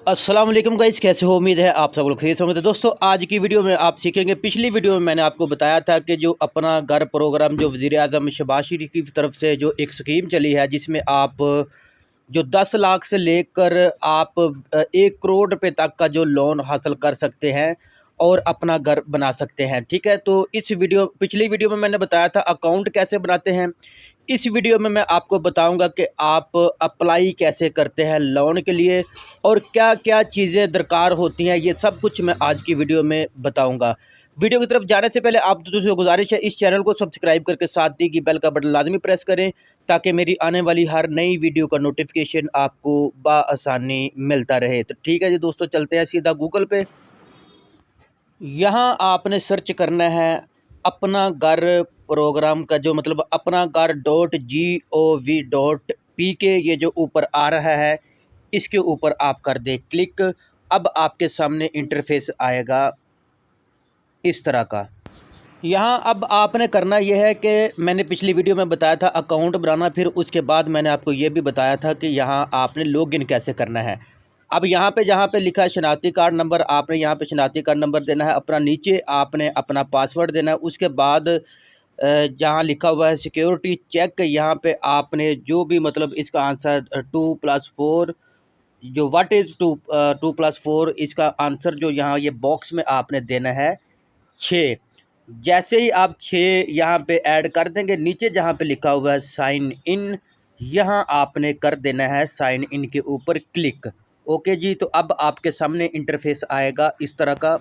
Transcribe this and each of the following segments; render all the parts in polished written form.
अस्सलाम वालेकुम गाइस, कैसे हो? उम्मीद है आप सब लोग खैरियत से होंगे। तो दोस्तों, आज की वीडियो में आप सीखेंगे। पिछली वीडियो में मैंने आपको बताया था कि जो अपना घर प्रोग्राम जो वज़ीर-ए-आज़म शहबाज शरीफ की तरफ से जो एक स्कीम चली है, जिसमें आप जो 10 लाख से लेकर आप 1 करोड़ रुपए तक का जो लोन हासिल कर सकते हैं और अपना घर बना सकते हैं, ठीक है? तो पिछली वीडियो में मैंने बताया था अकाउंट कैसे बनाते हैं। इस वीडियो में मैं आपको बताऊंगा कि आप अप्लाई कैसे करते हैं लोन के लिए और क्या-क्या चीज़ें दरकार होती हैं, ये सब कुछ मैं आज की वीडियो में बताऊंगा। वीडियो की तरफ जाने से पहले आप दोस्तों से गुजारिश है, इस चैनल को सब्सक्राइब करके साथ दी की बेल का बटन लाजमी प्रेस करें, ताकि मेरी आने वाली हर नई वीडियो का नोटिफिकेशन आपको बआसानी मिलता रहे। तो ठीक है जी दोस्तों, चलते हैं सीधा गूगल पे। यहाँ आपने सर्च करना है अपना घर प्रोग्राम का, जो मतलब अपना घर .gov.pk, ये जो ऊपर आ रहा है इसके ऊपर आप कर दे क्लिक। अब आपके सामने इंटरफेस आएगा इस तरह का। यहाँ अब आपने करना यह है कि मैंने पिछली वीडियो में बताया था अकाउंट बनाना, फिर उसके बाद मैंने आपको ये भी बताया था कि यहाँ आपने लॉगिन कैसे करना है। अब यहाँ पे जहाँ पे लिखा है शनाख्ती कार्ड नंबर, आपने यहाँ पे शनाख्ती कार्ड नंबर देना है अपना, नीचे आपने अपना पासवर्ड देना है। उसके बाद जहाँ लिखा हुआ है सिक्योरिटी चेक, यहाँ पे आपने जो भी मतलब इसका आंसर 2+4, जो व्हाट इज़ 2+4, इसका आंसर जो यहाँ ये बॉक्स में आपने देना है 6। जैसे ही आप 6 यहाँ पे ऐड कर देंगे, नीचे जहाँ पे लिखा हुआ है साइन इन, यहाँ आपने कर देना है साइन इन के ऊपर क्लिक। ओके जी, तो अब आपके सामने इंटरफेस आएगा इस तरह का।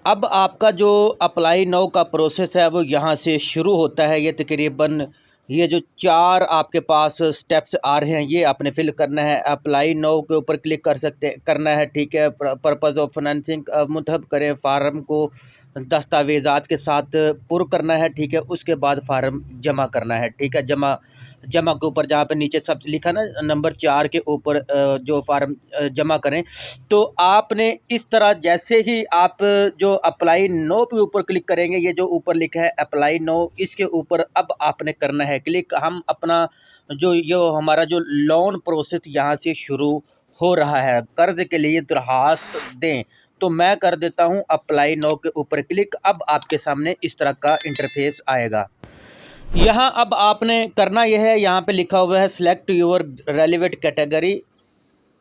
अब आपका जो अप्लाई नाउ का प्रोसेस है वो यहाँ से शुरू होता है। ये तकरीबन ये जो 4 आपके पास स्टेप्स आ रहे हैं, ये आपने फिल करना है। अप्लाई नाउ के ऊपर क्लिक करना है, ठीक है। पर्पज़ ऑफ फाइनेंसिंग मुंतखब करें, फार्म को दस्तावेज़ात के साथ पुर करना है, ठीक है। उसके बाद फार्म जमा करना है, ठीक है। जमा के ऊपर जहाँ पे नीचे सब लिखा ना नंबर 4 के ऊपर जो फार्म जमा करें, तो आपने इस तरह जैसे ही आप जो अप्लाई नो के ऊपर क्लिक करेंगे, ये जो ऊपर लिखा है अप्लाई नो, इसके ऊपर अब आपने करना है क्लिक। हम अपना जो हमारा जो लोन प्रोसेस यहाँ से शुरू हो रहा है, कर्ज के लिए दरखास्त दें, तो मैं कर देता हूँ अप्लाई नो के ऊपर क्लिक। अब आपके सामने इस तरह का इंटरफेस आएगा। यहाँ अब आपने करना यह है, यहाँ पे लिखा हुआ है सिलेक्ट योर रेलिवेंट कैटेगरी,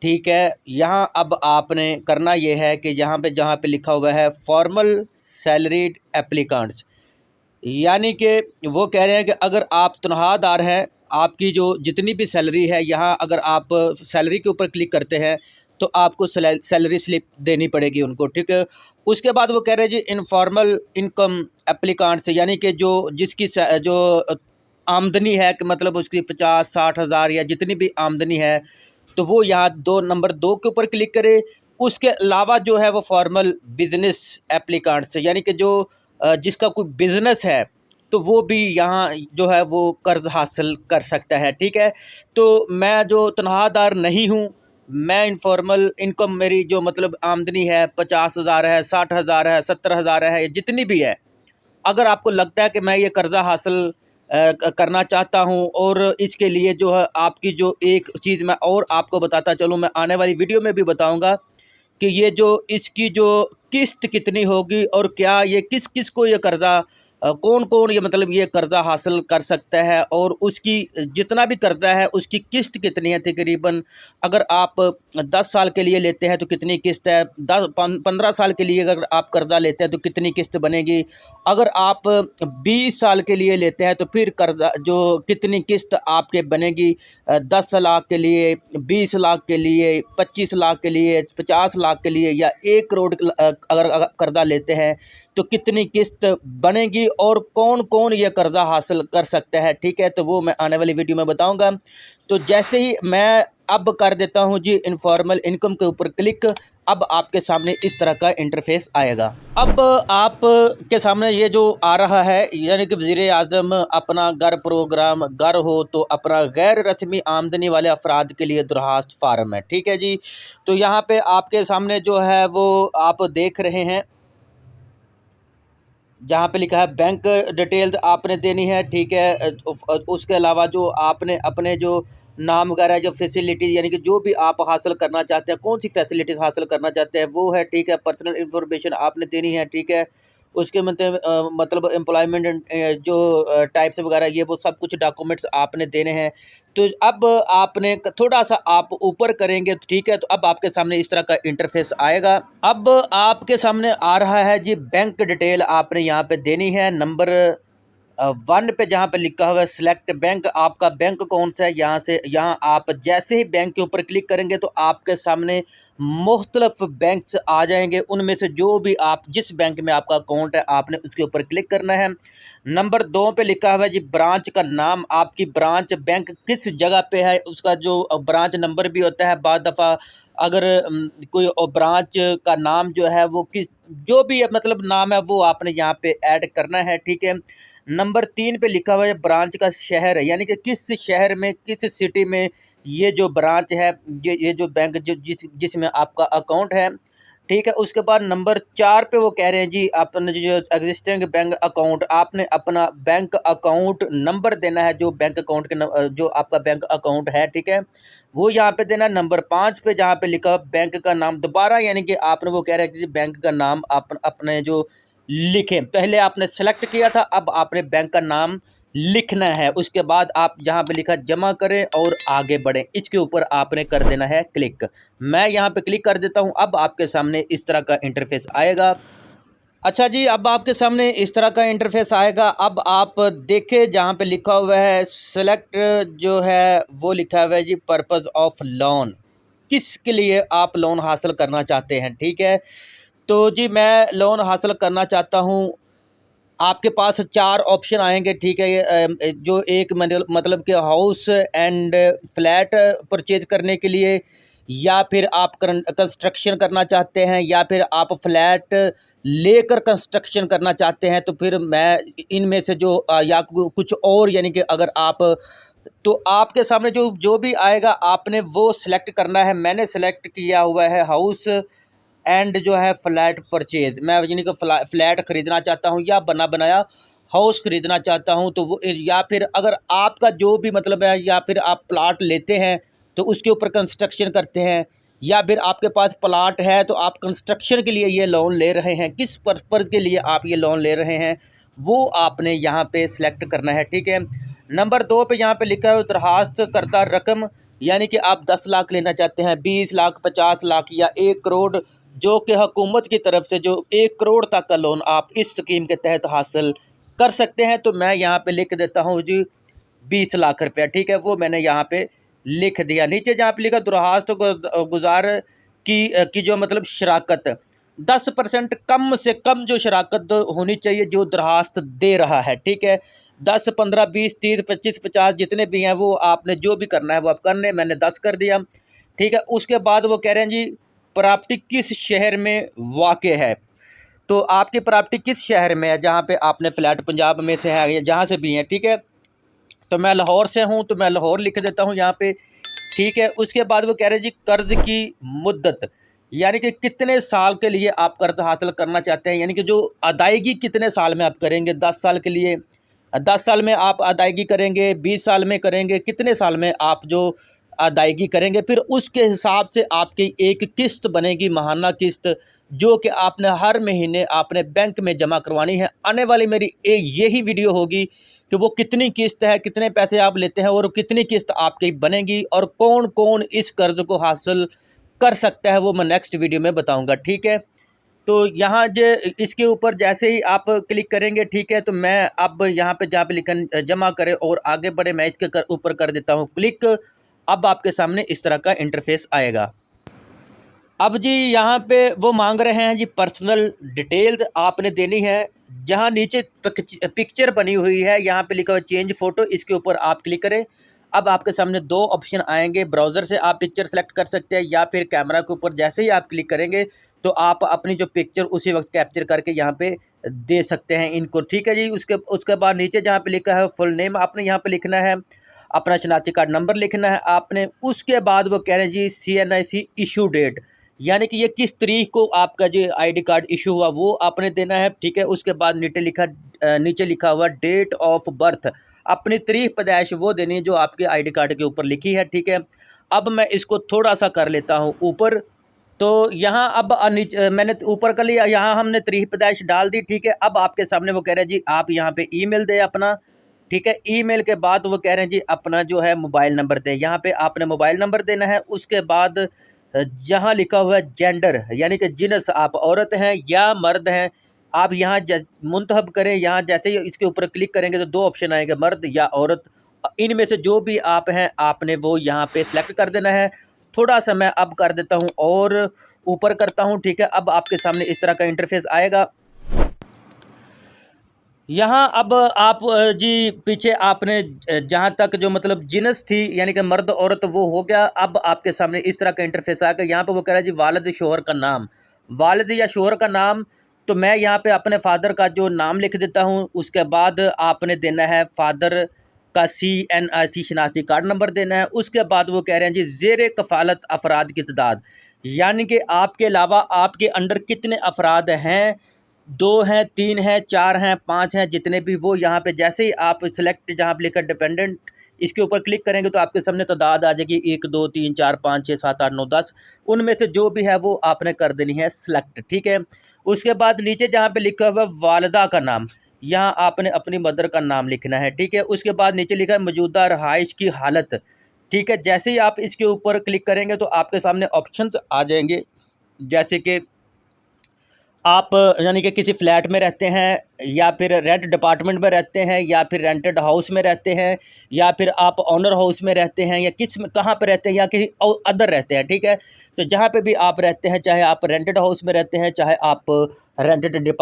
ठीक है। यहाँ अब आपने करना यह है कि यहाँ पे जहाँ पे लिखा हुआ है फॉर्मल सैलरीड एप्लीकेंट्स, यानी कि वो कह रहे हैं कि अगर आप तनख्वाहदार हैं, आपकी जो जितनी भी सैलरी है, यहाँ अगर आप सैलरी के ऊपर क्लिक करते हैं तो आपको सैलरी स्लिप देनी पड़ेगी उनको, ठीक है। उसके बाद वो कह रहे हैं जी इनफॉर्मल इनकम एप्लीकेंट्स, यानी कि जिसकी जो आमदनी है कि मतलब उसकी 50-60 हज़ार या जितनी भी आमदनी है, तो वो यहाँ नंबर 2 के ऊपर क्लिक करे। उसके अलावा जो है वो फॉर्मल बिजनेस एप्लीकेंट्स, यानी कि जो जिसका कोई बिजनेस है, तो वो भी यहाँ जो है वो कर्ज हासिल कर सकता है, ठीक है। तो मैं जो तनख्वाहदार नहीं हूँ, मैं इनफॉर्मल इनकम, मेरी जो मतलब आमदनी है 50 हज़ार है, 60 हज़ार है, 70 हज़ार है, जितनी भी है, अगर आपको लगता है कि मैं ये कर्जा हासिल करना चाहता हूं, और इसके लिए जो है आपकी जो एक चीज़ मैं और आपको बताता चलूं, मैं आने वाली वीडियो में भी बताऊंगा कि ये जो इसकी जो किस्त कितनी होगी और क्या ये किस किस को ये कर्जा कौन कौन ये मतलब ये कर्जा हासिल कर सकता है, और उसकी जितना भी कर्जा है उसकी किस्त कितनी है तकरीबन। अगर आप 10 साल के लिए लेते हैं तो कितनी किस्त है, 15 साल के लिए अगर आप कर्जा लेते हैं तो कितनी किस्त बनेगी, अगर आप 20 साल के लिए लेते हैं तो फिर कर्जा जो कितनी किस्त आपके बनेगी, 10 लाख के लिए, 20 लाख के लिए, 25 लाख के लिए, 50 लाख के लिए, या 1 करोड़ अगर कर्जा लेते हैं तो कितनी किस्त बनेगी, और कौन कौन ये कर्जा हासिल कर सकता है, ठीक है। तो वो मैं आने वाली वीडियो में बताऊंगा। तो जैसे ही मैं अब कर देता हूं जी इनफॉर्मल इनकम के ऊपर क्लिक, अब आपके सामने इस तरह का इंटरफेस आएगा। अब आप के सामने ये जो आ रहा है, यानी कि वज़ीर-ए-आज़म अपना घर प्रोग्राम, घर हो तो अपना गैर रस्मी आमदनी वाले अफराद के लिए दरखास्त फार्म है, ठीक है जी। तो यहाँ पे आपके सामने जो है वो आप देख रहे हैं, जहाँ पे लिखा है बैंक डिटेल्स आपने देनी है, ठीक है। उसके अलावा जो आपने अपने जो नाम वगैरह जो फैसिलिटीज़ यानी कि जो भी आप हासिल करना चाहते हैं, कौन सी फैसिलिटीज़ हासिल करना चाहते हैं वो है, ठीक है। पर्सनल इन्फॉर्मेशन आपने देनी है, ठीक है। उसके मतलब एम्प्लॉयमेंट जो टाइप्स वगैरह ये वो सब कुछ डॉक्यूमेंट्स आपने देने हैं। तो अब आपने थोड़ा सा आप ऊपर करेंगे, ठीक है, तो अब आपके सामने इस तरह का इंटरफेस आएगा। अब आपके सामने आ रहा है जी बैंक डिटेल आपने यहाँ पे देनी है। नंबर 1 पे जहाँ पे लिखा हुआ है सिलेक्ट बैंक, आपका बैंक कौन सा है, यहाँ आप जैसे ही बैंक के ऊपर क्लिक करेंगे तो आपके सामने मुख्तलिफ बैंक्स आ जाएंगे। उनमें से जो भी आप जिस बैंक में आपका अकाउंट है आपने उसके ऊपर क्लिक करना है। नंबर 2 पे लिखा हुआ है जी ब्रांच का नाम, आपकी ब्रांच बैंक किस जगह पे है उसका जो ब्रांच नंबर भी होता है। बाद दफ़ा अगर कोई ब्रांच का नाम जो है वो किस जो भी मतलब नाम है वो आपने यहाँ पे ऐड करना है, ठीक है। नंबर 3 पे लिखा हुआ है ब्रांच का शहर है, यानी कि किस शहर में किस सिटी में ये जो ब्रांच है, ये जो बैंक जो जिसमें आपका अकाउंट है, ठीक है। उसके बाद नंबर 4 पे वो कह रहे हैं जी आपने जो एग्जिस्टिंग बैंक अकाउंट, आपने अपना बैंक अकाउंट नंबर देना है, जो बैंक अकाउंट के जो आपका बैंक अकाउंट है, ठीक है, वो यहाँ पे देना। नंबर 5 पे जहाँ पे लिखा बैंक का नाम दोबारा, यानी कि आपने वो कह रहे हैं कि बैंक का नाम अपने जो लिखें, पहले आपने सेलेक्ट किया था अब आपने बैंक का नाम लिखना है। उसके बाद आप जहाँ पे लिखा जमा करें और आगे बढ़ें, इसके ऊपर आपने कर देना है क्लिक। मैं यहाँ पे क्लिक कर देता हूँ। अब आपके सामने इस तरह का इंटरफेस आएगा। अच्छा जी, अब आपके सामने इस तरह का इंटरफेस आएगा। अब आप देखें जहाँ पे लिखा हुआ है सेलेक्ट, जो है वो लिखा हुआ है जी पर्पज़ ऑफ लोन, किसके लिए आप लोन हासिल करना चाहते हैं, ठीक है। तो जी मैं लोन हासिल करना चाहता हूँ। आपके पास 4 ऑप्शन आएंगे, ठीक है। जो एक मतलब कि हाउस एंड फ्लैट परचेज करने के लिए, या फिर आप कंस्ट्रक्शन करना चाहते हैं, या फिर आप फ्लैट लेकर कंस्ट्रक्शन करना चाहते हैं। तो फिर मैं इनमें से जो या कुछ और, यानी कि अगर आप, तो आपके सामने जो जो भी आएगा आपने वो सिलेक्ट करना है। मैंने सेलेक्ट किया हुआ है हाउस एंड जो है फ्लैट परचेज, मैं यानी कि फ्लैट ख़रीदना चाहता हूँ या बना बनाया हाउस ख़रीदना चाहता हूँ। तो वो, या फिर अगर आपका जो भी मतलब है, या फिर आप प्लाट लेते हैं तो उसके ऊपर कंस्ट्रक्शन करते हैं, या फिर आपके पास प्लाट है तो आप कंस्ट्रक्शन के लिए ये लोन ले रहे हैं, किस पर्पज़ के लिए आप ये लोन ले रहे हैं वो आपने यहाँ पे सिलेक्ट करना है, ठीक है। नंबर 2 पे यहाँ पे लिखा है दरखास्त करता रकम, यानी कि आप 10 लाख लेना चाहते हैं, 20 लाख, 50 लाख या 1 करोड़, जो कि हुकूमत की तरफ से जो 1 करोड़ तक का लोन आप इस स्कीम के तहत हासिल कर सकते हैं। तो मैं यहाँ पे लिख देता हूँ जी 20 लाख रुपया, ठीक है, वो मैंने यहाँ पे लिख दिया। नीचे जहाँ पे लिखा दरखास्त गुजार की जो मतलब शराकत 10% कम से कम जो शराकत होनी चाहिए जो दरखास्त दे रहा है, ठीक है। 10, 15, 20, 30, 25, 50 जितने भी हैं वो आपने जो भी करना है वो आप करने, मैंने 10 कर दिया, ठीक है। उसके बाद वो कह रहे हैं जी प्रॉपर्टी किस शहर में वाक़ है, तो आपकी प्रॉपर्टी किस शहर में है, जहाँ पे आपने फ्लैट पंजाब में से है या जहाँ से भी हैं, ठीक है। तो मैं लाहौर से हूँ तो मैं लाहौर लिख देता हूँ यहाँ पे, ठीक है। उसके बाद वो कह रहे हैं जी कर्ज़ की मुद्दत, यानी कि कितने साल के लिए आप कर्ज़ हासिल करना चाहते हैं, यानी कि जो अदायगी कितने साल में आप करेंगे। 10 साल के लिए 10 साल में आप अदायगी करेंगे, 20 साल में करेंगे, कितने साल में आप जो अदायगी करेंगे, फिर उसके हिसाब से आपकी एक किस्त बनेगी, माहाना किस्त, जो कि आपने हर महीने आपने बैंक में जमा करवानी है। आने वाली मेरी यही वीडियो होगी कि वो कितनी किस्त है, कितने पैसे आप लेते हैं और कितनी किस्त आपकी बनेगी, और कौन कौन इस कर्ज़ को हासिल कर सकता है वो मैं नेक्स्ट वीडियो में बताऊंगा, ठीक है। तो यहाँ जो इसके ऊपर जैसे ही आप क्लिक करेंगे, ठीक है, तो मैं अब यहाँ पे जहाँ पे लिखा जमा करें और आगे बढ़े, मैं इसके ऊपर कर देता हूँ क्लिक। अब आपके सामने इस तरह का इंटरफेस आएगा। अब जी यहाँ पे वो मांग रहे हैं जी पर्सनल डिटेल्स आपने देनी है। जहाँ नीचे पिक्चर बनी हुई है यहाँ पे लिखा हुआ चेंज फ़ोटो, इसके ऊपर आप क्लिक करें। अब आपके सामने 2 ऑप्शन आएंगे, ब्राउज़र से आप पिक्चर सेलेक्ट कर सकते हैं, या फिर कैमरा के ऊपर जैसे ही आप क्लिक करेंगे तो आप अपनी जो पिक्चर उसी वक्त कैप्चर करके यहाँ पे दे सकते हैं इनको, ठीक है जी। उसके बाद नीचे जहाँ पे लिखा है फुल नेम आपने यहाँ पे लिखना है, अपना शनाख्ती कार्ड नंबर लिखना है आपने। उसके बाद वो कह रहे हैं जी CNIC इशू डेट, यानी कि ये किस तारीख को आपका जो ID कार्ड इशू हुआ वो आपने देना है, ठीक है। उसके बाद नीचे लिखा हुआ डेट ऑफ बर्थ, अपनी तारीख पैदाइश वो देनी है जो आपके आईडी कार्ड के ऊपर लिखी है, ठीक है। अब मैं इसको थोड़ा सा कर लेता हूँ ऊपर। तो यहाँ अब मैंने ऊपर कर लिया, यहाँ हमने तारीख पैदाइश डाल दी, ठीक है। अब आपके सामने वो कह रहे हैं जी आप यहाँ पे ईमेल दें अपना, ठीक है। ईमेल के बाद वो कह रहे हैं जी अपना जो है मोबाइल नंबर दें, यहाँ पे आपने मोबाइल नंबर देना है। उसके बाद जहाँ लिखा हुआ है जेंडर यानी कि जिनस, आप औरत हैं या मर्द हैं, आप यहाँ मुंतखब करें। यहाँ जैसे ही इसके ऊपर क्लिक करेंगे तो दो ऑप्शन आएंगे, मर्द या औरत। इनमें से जो भी आप हैं आपने वो यहाँ पे सिलेक्ट कर देना है। थोड़ा सा मैं अब कर देता हूँ और ऊपर करता हूँ, ठीक है। अब आपके सामने इस तरह का इंटरफेस आएगा। यहाँ अब आप जी पीछे आपने जहाँ तक जो मतलब जिनस थी यानी कि मर्द औरत वो हो गया। अब आपके सामने इस तरह का इंटरफेस आएगा। यहाँ पे वो कह रहा है जी वालिद शोहर का नाम, वालिद या शोहर का नाम। तो मैं यहाँ पे अपने फादर का जो नाम लिख देता हूँ। उसके बाद आपने देना है फादर का CNIC शनाख्ती कार्ड नंबर देना है। उसके बाद वो कह रहे हैं जी ज़ेर कफ़ालत अफराद की तादाद, यानी कि आपके अलावा आपके अंडर कितने अफराद हैं, 2 हैं, 3 हैं, 4 हैं, 5 हैं, जितने भी वो यहाँ पे जैसे ही आप सिलेक्ट जहाँ पे लिखा डिपेंडेंट इसके ऊपर क्लिक करेंगे तो आपके सामने तादाद आ जाएगी 1 2 3 4 5 6 7 8 9 10। उनमें से जो भी है वो आपने कर देनी है सिलेक्ट, ठीक है। उसके बाद नीचे जहाँ पे लिखा हुआ वालदा का नाम, यहाँ आपने अपनी मदर का नाम लिखना है, ठीक है। उसके बाद नीचे लिखा है मौजूदा रहाइश की हालत, ठीक है। जैसे ही आप इसके ऊपर क्लिक करेंगे तो आपके सामने ऑप्शंस आ जाएंगे, जैसे कि आप यानी कि किसी फ्लैट में रहते हैं या फिर रेंट डिपार्टमेंट में रहते हैं या फिर रेंटेड हाउस में रहते हैं या फिर आप ओनर हाउस में रहते हैं या कहाँ पे रहते हैं या किसी अदर रहते हैं, ठीक है। तो जहाँ पे भी आप रहते हैं, चाहे आप रेंटेड हाउस में रहते हैं, चाहे आप रेंटेड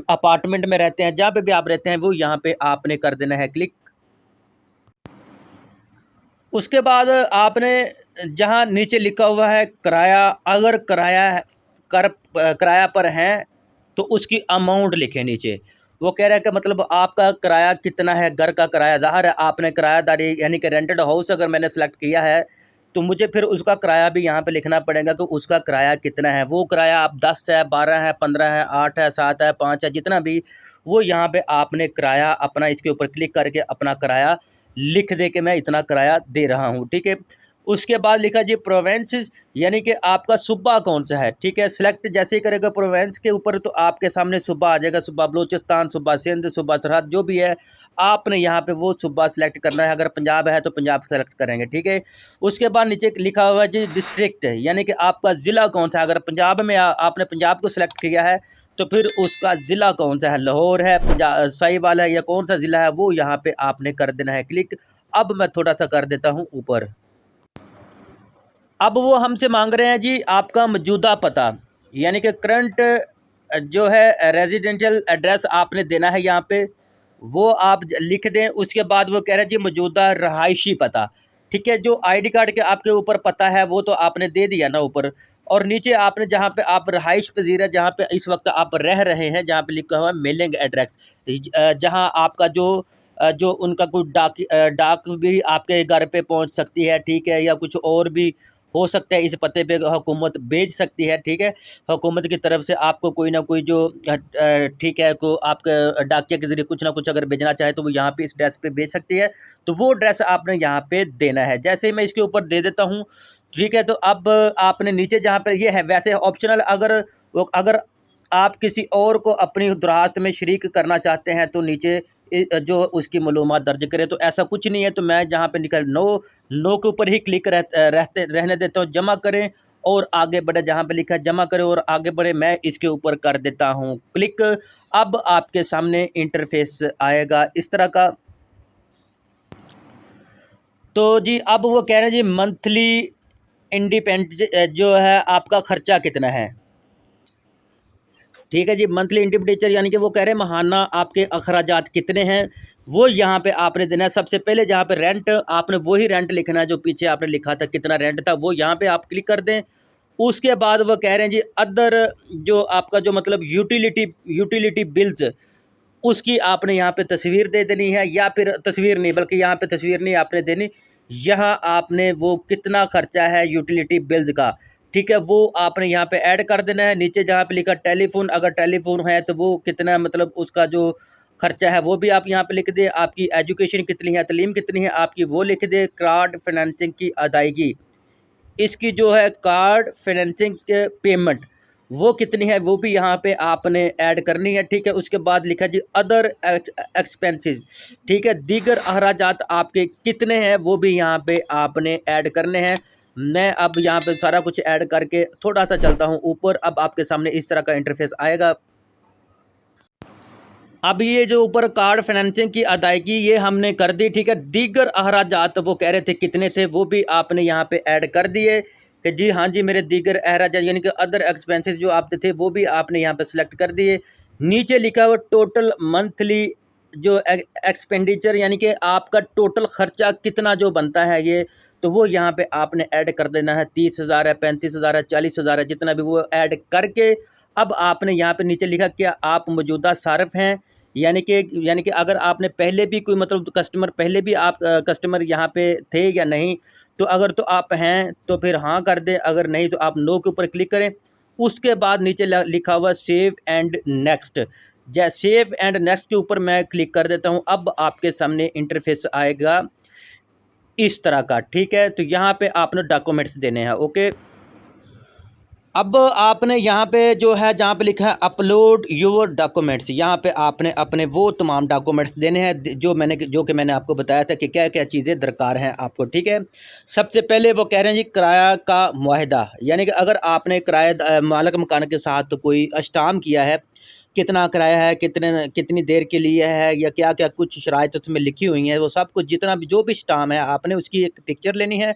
अपार्टमेंट में रहते हैं, जहाँ पे भी आप रहते हैं वो यहाँ पे आपने कर देना है क्लिक। उसके बाद आपने जहाँ नीचे लिखा हुआ है किराया, अगर किराया पर हैं तो उसकी अमाउंट लिखें नीचे। वो कह रहा है कि मतलब आपका किराया कितना है, घर का किराया। ज़ाहिर है आपने किरायादारी यानी कि रेंटेड हाउस अगर मैंने सेलेक्ट किया है तो मुझे फिर उसका किराया भी यहाँ पे लिखना पड़ेगा कि उसका किराया कितना है। वो किराया आप 10 है, 12 है, 15 है, 8 है, 7 है, 5 है, जितना भी वो यहाँ पे आपने किराया अपना इसके ऊपर क्लिक करके अपना किराया लिख दे के मैं इतना किराया दे रहा हूँ, ठीक है। उसके बाद लिखा जी प्रोवेंस यानी कि आपका सूबा कौन सा है, ठीक है। सिलेक्ट जैसे ही करेगा प्रोवेंस के ऊपर तो आपके सामने सूबा आ जाएगा, सूबा बलूचिस्तान, सूबा सिंध, सूबा सरहद, जो भी है आपने यहाँ पे वो सूबा सेलेक्ट करना है। अगर पंजाब है तो पंजाब सेलेक्ट करेंगे, ठीक है। उसके बाद नीचे लिखा हुआ है जी डिस्ट्रिक्ट यानी कि आपका ज़िला कौन सा है। अगर पंजाब में आपने पंजाब को सिलेक्ट किया है तो फिर उसका ज़िला कौन सा है, लाहौर है, पंजाब साहिवाल है या कौन सा ज़िला है, वो यहाँ पे आपने कर देना है क्लिक। अब मैं थोड़ा सा कर देता हूँ ऊपर। अब वो हमसे मांग रहे हैं जी आपका मौजूदा पता यानी कि करंट जो है रेजिडेंशियल एड्रेस आपने देना है यहाँ पे, वो आप लिख दें। उसके बाद वो कह रहे हैं जी मौजूदा रहायशी पता, ठीक है। जो आईडी कार्ड के आपके ऊपर पता है वो तो आपने दे दिया ना ऊपर, और नीचे आपने जहाँ पे आप रहाइश पजीर है, जहाँ पे इस वक्त आप रह रहे हैं, जहाँ पे लिखा हुआ है मेलिंग एड्रेस, जहाँ आपका जो उनका कोई डाक भी आपके घर पे पहुँच सकती है, ठीक है, या कुछ और भी हो सकता है। इस पते पे हुकूमत भेज सकती है, ठीक है। हुकूमत की तरफ से आपको कोई ना कोई जो ठीक है को आपके डाकिया के ज़रिए कुछ ना कुछ अगर भेजना चाहे तो वो यहाँ पे इस एड्रेस पे भेज सकती है। तो वो एड्रेस आपने यहाँ पे देना है। जैसे ही मैं इसके ऊपर दे देता हूँ, ठीक है। तो अब आपने नीचे जहाँ पे ये है वैसे ऑप्शनल, अगर आप किसी और को अपनी दरख्वास्त में शरीक करना चाहते हैं तो नीचे जो उसकी मालूमात दर्ज करें। तो ऐसा कुछ नहीं है, तो मैं जहाँ पे निकल नो के ऊपर ही क्लिक रहने देता हूँ, जमा करें और आगे बढ़े। जहाँ पे लिखा है जमा करें और आगे बढ़े, मैं इसके ऊपर कर देता हूँ क्लिक। अब आपके सामने इंटरफेस आएगा इस तरह का। तो जी अब वो कह रहे हैं जी मंथली इंडिपेंडेंट जो है आपका ख़र्चा कितना है, ठीक है जी। मंथली इंडिपेंडिचर यानी कि वो कह रहे हैं महाना आपके अखराजात कितने हैं, वो यहाँ पे आपने देना है। सबसे पहले जहाँ पे रेंट, आपने वही रेंट लिखना है जो पीछे आपने लिखा था कितना रेंट था, वो यहाँ पे आप क्लिक कर दें। उसके बाद वो कह रहे हैं जी अदर जो आपका जो मतलब यूटिलिटी बिल्स, उसकी आपने यहाँ पे तस्वीर दे देनी है, या फिर तस्वीर नहीं बल्कि यहाँ पे तस्वीर नहीं आपने देनी, यहाँ आपने वो कितना खर्चा है यूटिलिटी बिल्स का, ठीक है, वो आपने यहाँ पे ऐड कर देना है। नीचे जहाँ पे लिखा टेलीफोन, अगर टेलीफोन है तो वो कितना मतलब उसका जो खर्चा है वो भी आप यहाँ पे लिख दें, आपकी एजुकेशन कितनी है, तालीम कितनी है आपकी वो लिख दें, कार्ड फाइनेंसिंग की अदायगी, इसकी जो है कार्ड फाइनेंसिंग के पेमेंट वो कितनी है वो भी यहाँ पे आपने ऐड करनी है, ठीक है। उसके बाद लिखा जी अदर एक्सपेंसेस, ठीक है, दीगर अखराजात आपके कितने हैं वो भी यहाँ पे आपने ऐड करने हैं। मैं अब यहाँ पे सारा कुछ ऐड करके थोड़ा सा चलता हूँ ऊपर। अब आपके सामने इस तरह का इंटरफेस आएगा। अब ये जो ऊपर कार्ड फाइनेंसिंग की अदायगी ये हमने कर दी, ठीक है। दीगर अखराजात वो कह रहे थे कितने थे वो भी आपने यहाँ पे ऐड कर दिए कि जी हाँ जी मेरे दीगर अखराजात यानी कि अदर एक्सपेंसेस जो आपके थे वो भी आपने यहाँ पे सिलेक्ट कर दिए। नीचे लिखा हुआ टोटल मंथली जो एक्सपेंडिचर यानी कि आपका टोटल खर्चा कितना जो बनता है ये, तो वो यहाँ पे आपने ऐड कर देना है। 30,000 है, 35,000 है, 40,000 है, जितना भी वो ऐड करके अब आपने यहाँ पे नीचे लिखा क्या आप मौजूदा सार्फ हैं, यानी कि अगर आपने पहले भी कोई मतलब कस्टमर पहले भी आप कस्टमर यहाँ पे थे या नहीं, तो अगर तो आप हैं तो फिर हाँ कर दें, अगर नहीं तो आप नो के ऊपर क्लिक करें। उसके बाद नीचे लिखा हुआ save and next, save and next के ऊपर मैं क्लिक कर देता हूँ। अब आपके सामने इंटरफेस आएगा इस तरह का, ठीक है। तो यहाँ पे आपने डॉक्यूमेंट्स देने हैं, ओके। अब आपने यहाँ पे जो है जहाँ पे लिखा है अपलोड योर डॉक्यूमेंट्स, यहाँ पे आपने अपने वो तमाम डॉक्यूमेंट्स देने हैं जो कि मैंने आपको बताया था कि क्या क्या चीज़ें दरकार हैं आपको, ठीक है। सबसे पहले वो कह रहे हैं जी किराया का मुआहदा, यानी कि अगर आपने किराया मालिक मकान के साथ कोई अष्टाम किया है, कितना किराया है, कितनी देर के लिए है, या क्या क्या कुछ शराइत उसमें लिखी हुई हैं, वो सब कुछ जितना भी जो भी स्टाम है आपने उसकी एक पिक्चर लेनी है।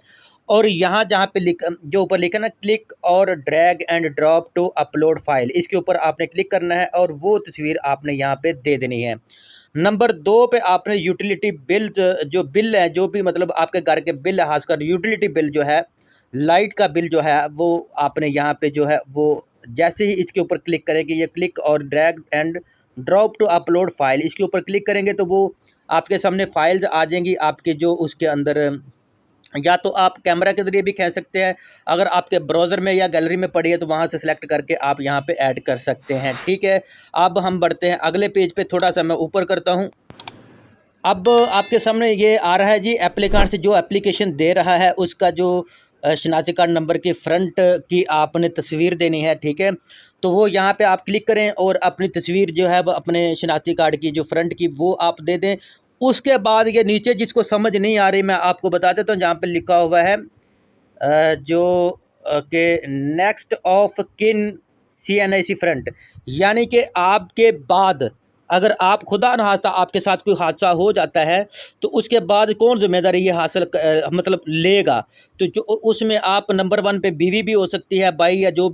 और यहाँ जहाँ पे जो ऊपर लिखा ना क्लिक और drag and drop to upload file, इसके ऊपर आपने क्लिक करना है और वो तस्वीर आपने यहाँ पे दे देनी है। नंबर 2 पे आपने यूटिलिटी बिल, जो बिल है जो भी मतलब आपके घर के बिल है, खासकर यूटिलिटी बिल जो है, लाइट का बिल जो है वो आपने यहाँ पे जो है वो जैसे ही इसके ऊपर क्लिक करेंगे, ये क्लिक और drag and drop to upload file, इसके ऊपर क्लिक करेंगे तो वो आपके सामने फाइल्स आ जाएंगी आपके जो उसके अंदर, या तो आप कैमरा के ज़रिए भी खींच सकते हैं, अगर आपके ब्राउज़र में या गैलरी में पड़ी है तो वहाँ से सिलेक्ट करके आप यहाँ पे ऐड कर सकते हैं, ठीक है। अब हम बढ़ते हैं अगले पेज पे, थोड़ा सा मैं ऊपर करता हूँ। अब आपके सामने ये आ रहा है जी एप्लीकेंट से जो एप्लीकेशन दे रहा है उसका जो शनाख्ती कार्ड नंबर की फ्रंट की आपने तस्वीर देनी है, ठीक है। तो वो यहाँ पे आप क्लिक करें और अपनी तस्वीर जो है वो अपने शनाख्ती कार्ड की जो फ्रंट की वो आप दे दें। उसके बाद ये नीचे जिसको समझ नहीं आ रही मैं आपको बता देता हूँ, जहाँ पे लिखा हुआ है जो के next of kin CNIC front, यानी कि आपके बाद अगर आप खुदा न खास्ता आपके साथ कोई हादसा हो जाता है तो उसके बाद कौन जिम्मेदारी ये हासिल मतलब लेगा, तो जो उसमें आप नंबर 1 पे बीवी भी हो सकती है, भाई या जो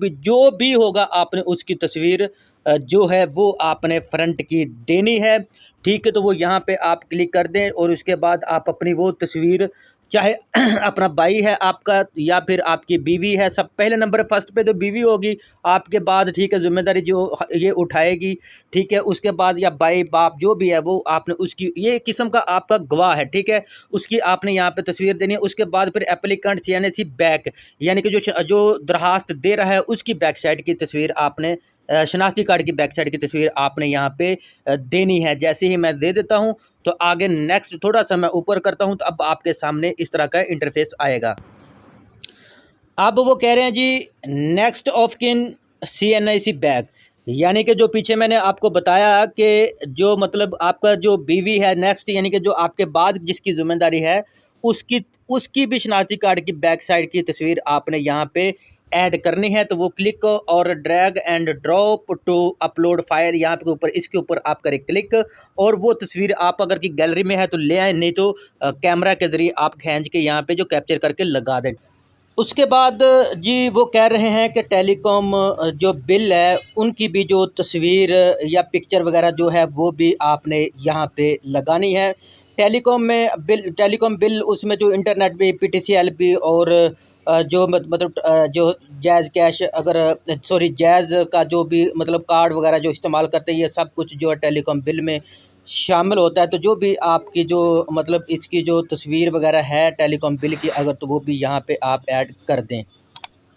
भी होगा, आपने उसकी तस्वीर जो है वो आपने फ्रंट की देनी है, ठीक है। तो वो यहाँ पे आप क्लिक कर दें और उसके बाद आप अपनी वो तस्वीर, चाहे अपना भाई है आपका या फिर आपकी बीवी है, सब पहले नंबर फर्स्ट पे तो बीवी होगी आपके बाद, ठीक है, जिम्मेदारी जो ये उठाएगी, ठीक है। उसके बाद या भाई बाप जो भी है वो आपने उसकी ये किस्म का आपका गवाह है, ठीक है, उसकी आपने यहाँ पे तस्वीर देनी है। उसके बाद फिर एप्लीकेंट CNIC बैक, यानी कि जो दरखास्त दे रहा है उसकी बैक साइड की तस्वीर आपने शनाख्ती कार्ड की बैक साइड की तस्वीर आपने यहाँ पे देनी है। जैसे ही मैं दे देता हूँ तो आगे नेक्स्ट थोड़ा सा मैं ऊपर करता हूँ तो अब आपके सामने इस तरह का इंटरफेस आएगा। अब वो कह रहे हैं जी next of kin CNIC back, यानी कि जो पीछे मैंने आपको बताया कि जो मतलब आपका जो बीवी है नेक्स्ट, यानी कि जो आपके बाद जिसकी जिम्मेदारी है उसकी भी शनाख्ती कार्ड की बैक साइड की तस्वीर आपने यहाँ पे ऐड करनी है। तो वो क्लिक और drag and drop to upload file, यहाँ पे ऊपर इसके ऊपर आप करें क्लिक और वो तस्वीर आप अगर की गैलरी में है तो ले आए, नहीं तो कैमरा के ज़रिए आप खींच के यहाँ पे जो कैप्चर करके लगा दें। उसके बाद जी वो कह रहे हैं कि टेलीकॉम जो बिल है उनकी भी जो तस्वीर या पिक्चर वगैरह जो है वो भी आपने यहाँ पे लगानी है। टेलीकॉम बिल उसमें जो इंटरनेट भी, PTCL भी और जो मतलब जो जैज़ कैश जैज़ का जो भी मतलब कार्ड वगैरह जो इस्तेमाल करते हैं, ये सब कुछ जो है टेलीकॉम बिल में शामिल होता है। तो जो भी आपकी जो मतलब इसकी जो तस्वीर वगैरह है टेलीकॉम बिल की, अगर तो वो भी यहाँ पे आप ऐड कर दें।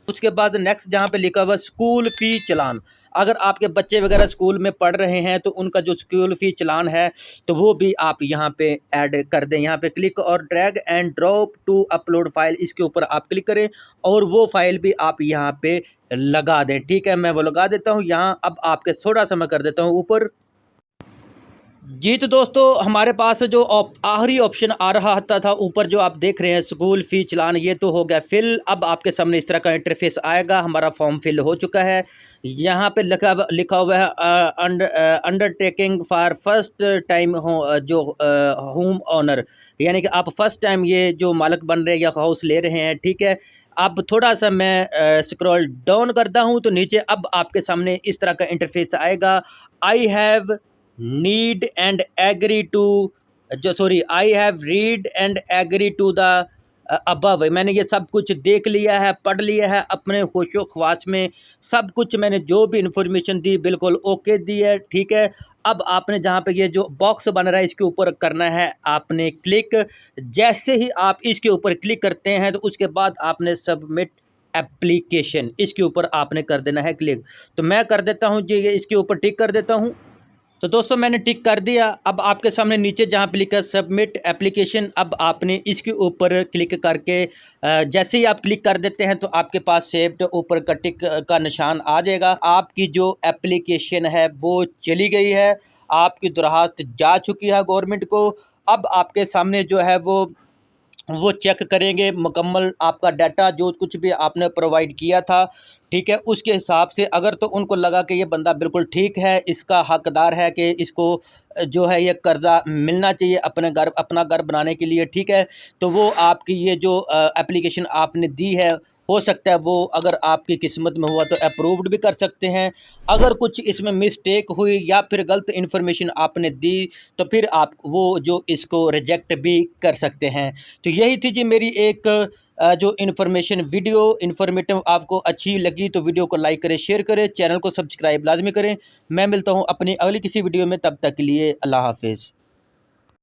उसके बाद नेक्स्ट जहाँ पे लिखा हुआ स्कूल फ़ी चालान, अगर आपके बच्चे वगैरह स्कूल में पढ़ रहे हैं तो उनका जो स्कूल फ़ी चालान है तो वो भी आप यहाँ पे ऐड कर दें। यहाँ पे क्लिक और drag and drop to upload file, इसके ऊपर आप क्लिक करें और वो फाइल भी आप यहाँ पे लगा दें। ठीक है, मैं वो लगा देता हूँ यहाँ। अब आपके थोड़ा सा मैं कर देता हूँ ऊपर। जी तो दोस्तों, हमारे पास जो आखिरी ऑप्शन आ रहा था ऊपर जो आप देख रहे हैं स्कूल फ़ी चालान, ये तो हो गया फिल। अब आपके सामने इस तरह का इंटरफेस आएगा। हमारा फॉर्म फिल हो चुका है। यहाँ पे लिखा हुआ है undertaking for first time home owner, यानी कि आप फर्स्ट टाइम ये जो मालिक बन रहे हैं या हाउस ले रहे हैं। ठीक है, अब थोड़ा सा मैं स्क्रॉल डाउन करता हूँ तो नीचे अब आपके सामने इस तरह का इंटरफेस आएगा। I have need and agree to I have read and agree to the above. मैंने ये सब कुछ देख लिया है, पढ़ लिया है, अपने होशो ख्वास में सब कुछ मैंने जो भी इंफॉर्मेशन दी बिल्कुल ओके दी है। ठीक है, अब आपने जहाँ पे ये जो बॉक्स बन रहा है इसके ऊपर करना है आपने क्लिक। जैसे ही आप इसके ऊपर क्लिक करते हैं तो उसके बाद आपने सबमिट एप्लीकेशन, इसके ऊपर आपने कर देना है क्लिक। तो मैं कर देता हूँ जी, ये इसके ऊपर टिक कर देता हूँ। तो दोस्तों मैंने टिक कर दिया। अब आपके सामने नीचे जहाँ पे लिखा है सबमिट एप्लीकेशन, अब आपने इसके ऊपर क्लिक करके जैसे ही आप क्लिक कर देते हैं तो आपके पास सेव्ड ऊपर का टिक का निशान आ जाएगा। आपकी जो एप्लीकेशन है वो चली गई है, आपकी दरख्वास्त जा चुकी है गवर्नमेंट को। अब आपके सामने जो है वो चेक करेंगे मुकम्मल आपका डाटा जो कुछ भी आपने प्रोवाइड किया था। ठीक है, उसके हिसाब से अगर तो उनको लगा कि ये बंदा बिल्कुल ठीक है, इसका हकदार है कि इसको जो है ये कर्ज़ा मिलना चाहिए अपना घर बनाने के लिए। ठीक है, तो वो आपकी ये जो एप्लीकेशन आपने दी है, हो सकता है वो अगर आपकी किस्मत में हुआ तो अप्रूव्ड भी कर सकते हैं। अगर कुछ इसमें मिस्टेक हुई या फिर गलत इन्फॉर्मेशन आपने दी तो फिर आप वो जो इसको रिजेक्ट भी कर सकते हैं। तो यही थी जी मेरी एक जो इन्फॉर्मेटिव आपको अच्छी लगी तो वीडियो को लाइक करें, शेयर करें, चैनल को सब्सक्राइब लाजमी करें। मैं मिलता हूँ अपनी अगली किसी वीडियो में, तब तक के लिए अल्लाह हाफिज़।